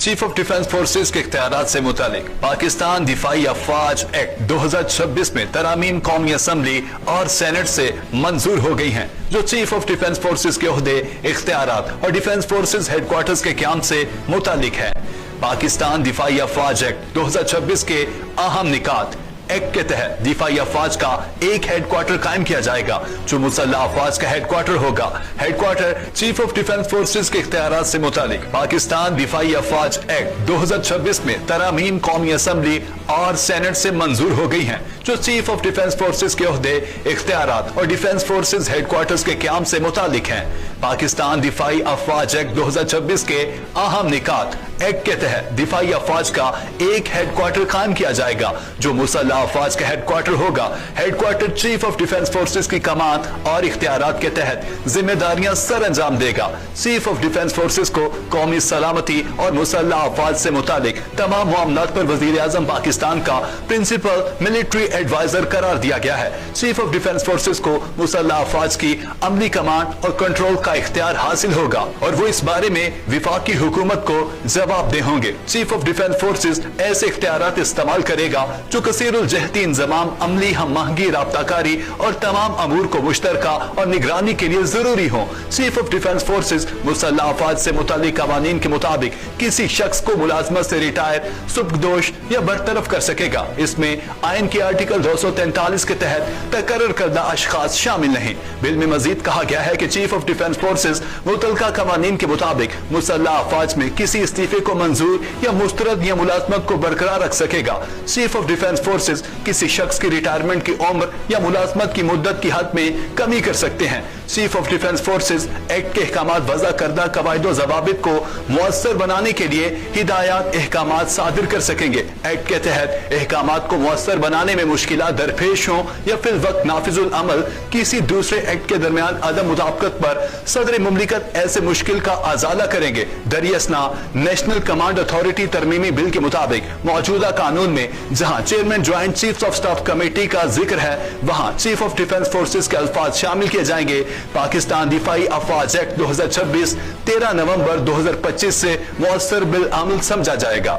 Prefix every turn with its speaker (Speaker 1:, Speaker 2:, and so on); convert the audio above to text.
Speaker 1: Chief of defence forces के इख्तियारात से मुतालिक पाकिस्तान दिफाई अफवाज एक्ट 2026 में तरामीम कौमी असम्बली और सेनेट से मंजूर हो गई हैं, जो चीफ ऑफ डिफेंस फोर्सेज के ओहदे, इख्तियारात और डिफेंस फोर्सेज हेडक्वार्टर्स के क्याम से मुतालिक है। पाकिस्तान दिफाई अफवाज एक्ट 2026 के अहम निकात एक्ट के तहत दिफाई अफवाज का एक हेडक्वार्टर कायम किया जाएगा, जो मुसल्लह अफवाज का हेडक्वार्टर होगा। Headquarter chief of defence forces के इख्तियारात से मुतालिक पाकिस्तान दिफाई अफवाज एक्ट 2026 में तरामीम कौमी असम्बली और सेनेट से मंजूर हो गई हैं, जो चीफ ऑफ डिफेंस फोर्सेज के ओहदे, इख्तियारात और डिफेंस फोर्सेज हेडक्वार्टर्स के क्याम से मुतालिक हैं। पाकिस्तान दिफाई अफवाज एक्ट 2026 के अहम निकात एक्ट के तहत दिफाई अफवाज का एक हेडक्वार्टर कायम किया जाएगा, जो मुसल्लह अफवाज का हेडक्वार्टर होगा। Headquarter chief of defence forces की कमान और इख्तियारात के तहत जिम्मेदारियां सर अंजाम देगा। चीफ ऑफ डिफेंस फोर्सेज को कौमी सलामती और मुसल्लह अफवाज से मुतालिक तमाम मामलात पर वजीर आजम पाकिस्तान का प्रिंसिपल मिलिट्री एडवाइजर करार दिया गया है। चीफ ऑफ डिफेंस फोर्सेज को मुसल्लह अफवाज की अमली कमांड और कंट्रोल का इख्तियार हासिल होगा और वो इस बारे में विफाकी हुकूमत को जवाबदेह होंगे। चीफ ऑफ डिफेंस फोर्सेज ऐसे इख्तियारात इस्तेमाल करेगा जो कसीरुल जहती इंजमाम, अमली हम महंगी राब्ताकारी और तमाम अमूर को मुश्तरका और निगरानी के लिए जरूरी हो। चीफ ऑफ डिफेंस फोर्सेज मुसल्लह अफवाज से मुतालिक कवानीन के मुताबिक किसी शख्स को मुलाजमत से रिटायर, सुब्कदोश या बरतरफ कर सकेगा। इसमें आइन के आर्टिकल 243 के तहत तकर्रर करदा अशखास शामिल नहीं। बिल में मजीद कहा गया है कि चीफ ऑफ डिफेंस फोर्सेज मुतलका कवानीन के मुताबिक मुसल्लह अफवाज में किसी इस्तीफे को मंजूर या मुस्तरद या मुलाजमत को बरकरार रख सकेगा। चीफ ऑफ डिफेंस फोर्सेज किसी शख्स की रिटायरमेंट की उम्र या मुलाजमत की मुद्दत की हद में कमी कर सकते हैं। Chief of defence forces act के अहकामात वज़ा करदा कवायद व ज़वाबित को मुअस्सर बनाने के लिए हिदायत अहकामात सादिर कर सकेंगे। एक्ट के तहत अहकामात को मुअस्सर बनाने में मुश्किलात दरपेश हों या फिल वक्त नाफिजुल अमल किसी दूसरे एक्ट के दरमियान अदम मुताबिकत पर सदर मुमलिकत ऐसे मुश्किल का अजाला करेंगे। दरियासना नेशनल कमांड अथॉरिटी तरमीमी बिल के मुताबिक मौजूदा कानून में जहां chairman joint chief of staff committee का जिक्र है, वहां चीफ ऑफ डिफेंस फोर्सेज के अल्फाज शामिल किए जाएंगे। पाकिस्तान दिफाई अफवाज एक्ट 2026 13 नवंबर 2025 से मुअस्सर बिल अमल समझा जाएगा।